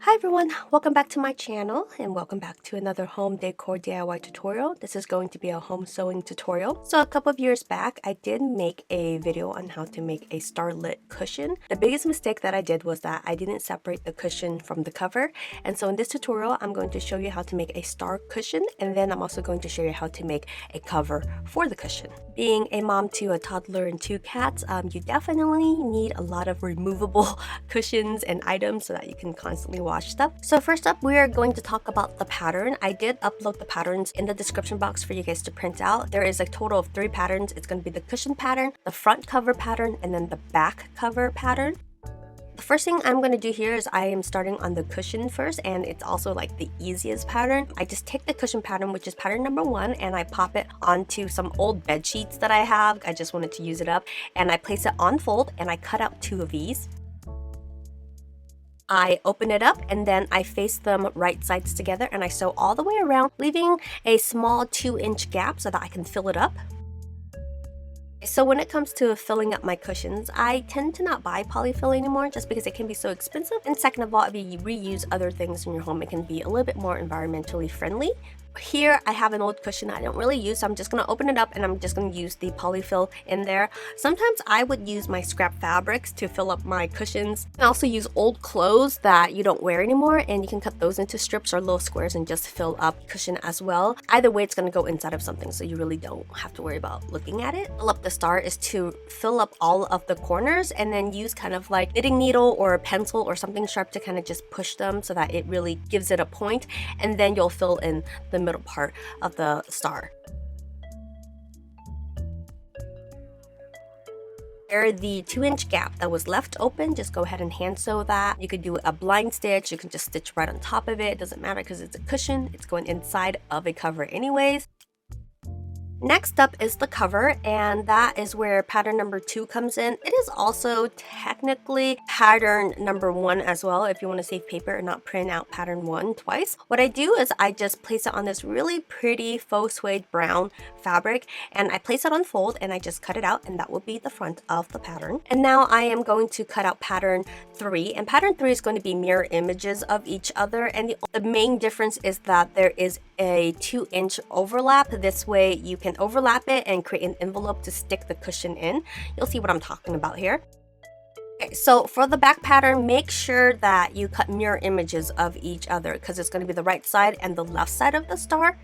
Hi everyone, welcome back to my channel and welcome back to another home decor DIY tutorial. This is going to be a home sewing tutorial. So a couple of years back, I did make a video on how to make a starlit cushion. The biggest mistake that I did was that I didn't separate the cushion from the cover. And so in this tutorial, I'm going to show you how to make a star cushion, and then I'm also going to show you how to make a cover for the cushion. Being a mom to a toddler and two cats, you definitely need a lot of removable cushions and items so that you can constantly wash stuff. So first up, we are going to talk about the pattern. I did upload the patterns in the description box for you guys to print out. There is a total of 3 patterns. It's going to be the cushion pattern, the front cover pattern, and then the back cover pattern. The first thing I'm going to do here is I am starting on the cushion first, and it's also like the easiest pattern. I just take the cushion pattern, which is pattern number 1, and I pop it onto some old bed sheets that I have. I just wanted to use it up, and I place it on fold, and I cut out 2 of these. I open it up and then I face them right sides together and I sew all the way around, leaving a small 2-inch gap so that I can fill it up. So when it comes to filling up my cushions, I tend to not buy polyfill anymore just because it can be so expensive. And second of all, if you reuse other things in your home, it can be a little bit more environmentally friendly. Here I have an old cushion I don't really use, so I'm just going to open it up and I'm just going to use the polyfill in there. Sometimes I would use my scrap fabrics to fill up my cushions. I also use old clothes that you don't wear anymore, and you can cut those into strips or little squares and just fill up cushion as well. Either way, it's going to go inside of something, so you really don't have to worry about looking at it. Fill up the star is to fill up all of the corners and then use kind of like knitting needle or a pencil or something sharp to kind of just push them so that it really gives it a point, and then you'll fill in the middle part of the star. There, the 2-inch gap that was left open, just go ahead and hand sew that. You could do a blind stitch, you can just stitch right on top of it. It doesn't matter because it's a cushion, it's going inside of a cover anyways. Next up is the cover, and that is where pattern number 2 comes in. It is also technically pattern number 1 as well if you want to save paper and not print out pattern 1 twice. What I do is I just place it on this really pretty faux suede brown fabric, and I place it on fold and I just cut it out, and that will be the front of the pattern. And now I am going to cut out pattern 3, and pattern 3 is going to be mirror images of each other, and the main difference is that there is a 2-inch overlap. This way you can overlap it and create an envelope to stick the cushion in. You'll see what I'm talking about here. Okay, so for the back pattern, make sure that you cut mirror images of each other because it's going to be the right side and the left side of the star.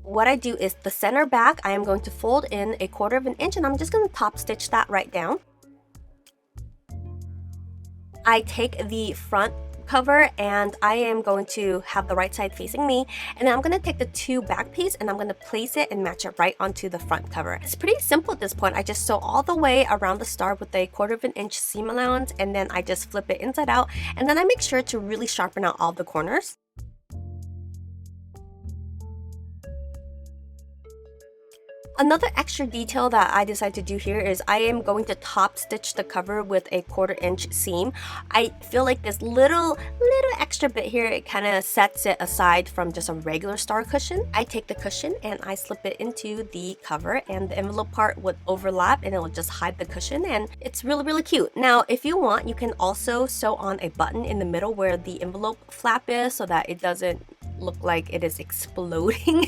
What I do is the center back, I am going to fold in 1/4 of an inch, and I'm just going to top stitch that right down. I take the front cover and I am going to have the right side facing me, and then I'm going to take the 2 back piece and I'm going to place it and match it right onto the front cover. It's pretty simple at this point. I just sew all the way around the star with a 1/4 of an inch seam allowance, and then I just flip it inside out, and then I make sure to really sharpen out all the corners. Another extra detail that I decided to do here is I am going to top stitch the cover with a 1/4 inch seam. I feel like this little extra bit here, it kind of sets it aside from just a regular star cushion. I take the cushion and I slip it into the cover, and the envelope part would overlap and it will just hide the cushion, and it's really cute. Now if you want, you can also sew on a button in the middle where the envelope flap is so that it doesn't look like it is exploding.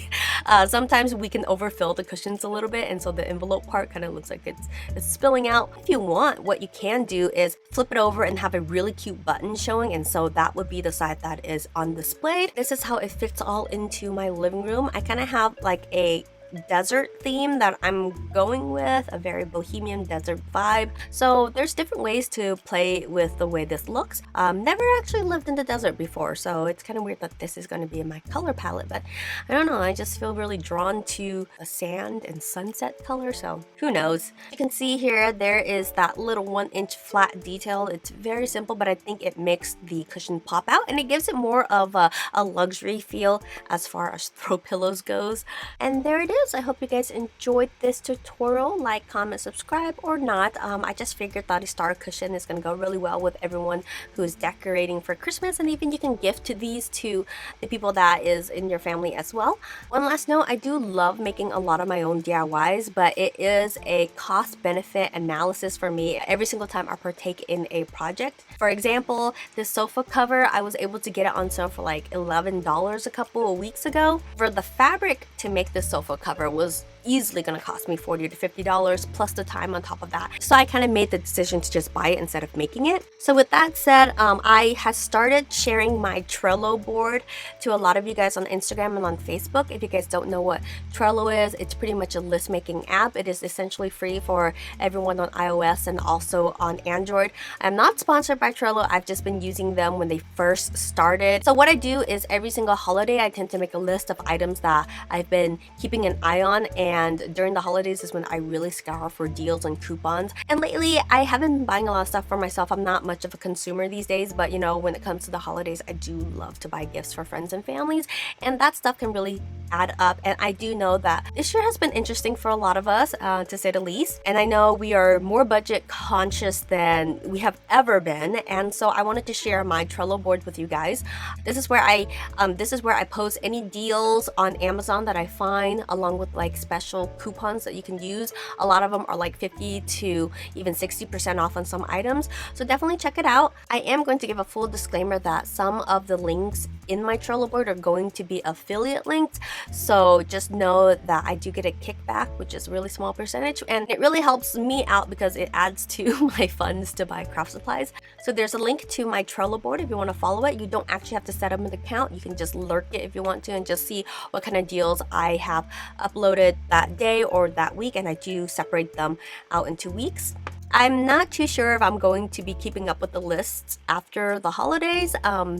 Sometimes we can overfill the cushions a little bit, and so the envelope part kind of looks like it's spilling out. If you want, what you can do is flip it over and have a really cute button showing, and so that would be the side that is on display. This is how it fits all into my living room. I kind of have like a desert theme that I'm going with, a very bohemian desert vibe. So there's different ways to play with the way this looks. Never actually lived in the desert before, so it's kind of weird that this is going to be in my color palette, but I don't know, I just feel really drawn to a sand and sunset color, so who knows. You can see here there is that little 1-inch flat detail. It's very simple, but I think it makes the cushion pop out, and it gives it more of a luxury feel as far as throw pillows goes. And there it is. yes, I hope you guys enjoyed this tutorial. Like, comment, subscribe, or not. I just figured that a star cushion is going to go really well with everyone who's decorating for Christmas, and even you can gift these to the people that is in your family as well. One last note, I do love making a lot of my own DIYs, but it is a cost-benefit analysis for me every single time I partake in a project. For example, this sofa cover, I was able to get it on sale for like $11 a couple of weeks ago. For the fabric to make this sofa cover was easily going to cost me $40 to $50 plus the time on top of that. So I kind of made the decision to just buy it instead of making it. So with that said, I have started sharing my Trello board to a lot of you guys on Instagram and on Facebook. If you guys don't know what Trello is, it's pretty much a list making app. It is essentially free for everyone on iOS and also on Android. I'm not sponsored by Trello. I've just been using them when they first started. So what I do is every single holiday, I tend to make a list of items that I've been keeping an eye on, and during the holidays is when I really scour for deals and coupons. And lately, I haven't been buying a lot of stuff for myself. I'm not much of a consumer these days, but you know, when it comes to the holidays, I do love to buy gifts for friends and families, and that stuff can really add up. And I do know that this year has been interesting for a lot of us, to say the least. And I know we are more budget conscious than we have ever been, and so I wanted to share my Trello board with you guys. This is where I post any deals on Amazon that I find, along with like special coupons that you can use. A lot of them are like 50 to even 60% off on some items, so definitely check it out. I am going to give a full disclaimer that some of the links in my Trello board are going to be affiliate links, so just know that I do get a kickback, which is a really small percentage, and it really helps me out because it adds to my funds to buy craft supplies. So there's a link to my Trello board if you want to follow it. You don't actually have to set up an account. You can just lurk it if you want to and just see what kind of deals I have uploaded that day or that week, and I do separate them out into weeks. I'm not too sure if I'm going to be keeping up with the lists after the holidays,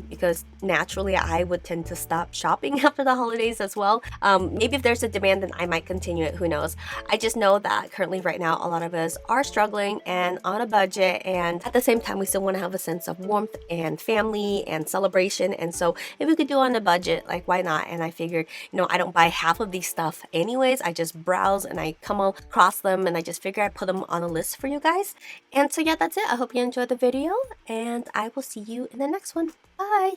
because naturally I would tend to stop shopping after the holidays as well. Maybe if there's a demand, then I might continue it, who knows. I just know that currently right now a lot of us are struggling and on a budget, and at the same time we still want to have a sense of warmth and family and celebration. And so if we could do on a budget, like why not? And I figured, you know, I don't buy half of these stuff anyways. I just browse and I come across them, and I just figure I'd put them on a list for you guys. And so yeah, that's it. I hope you enjoyed the video, and I will see you in the next one. Bye!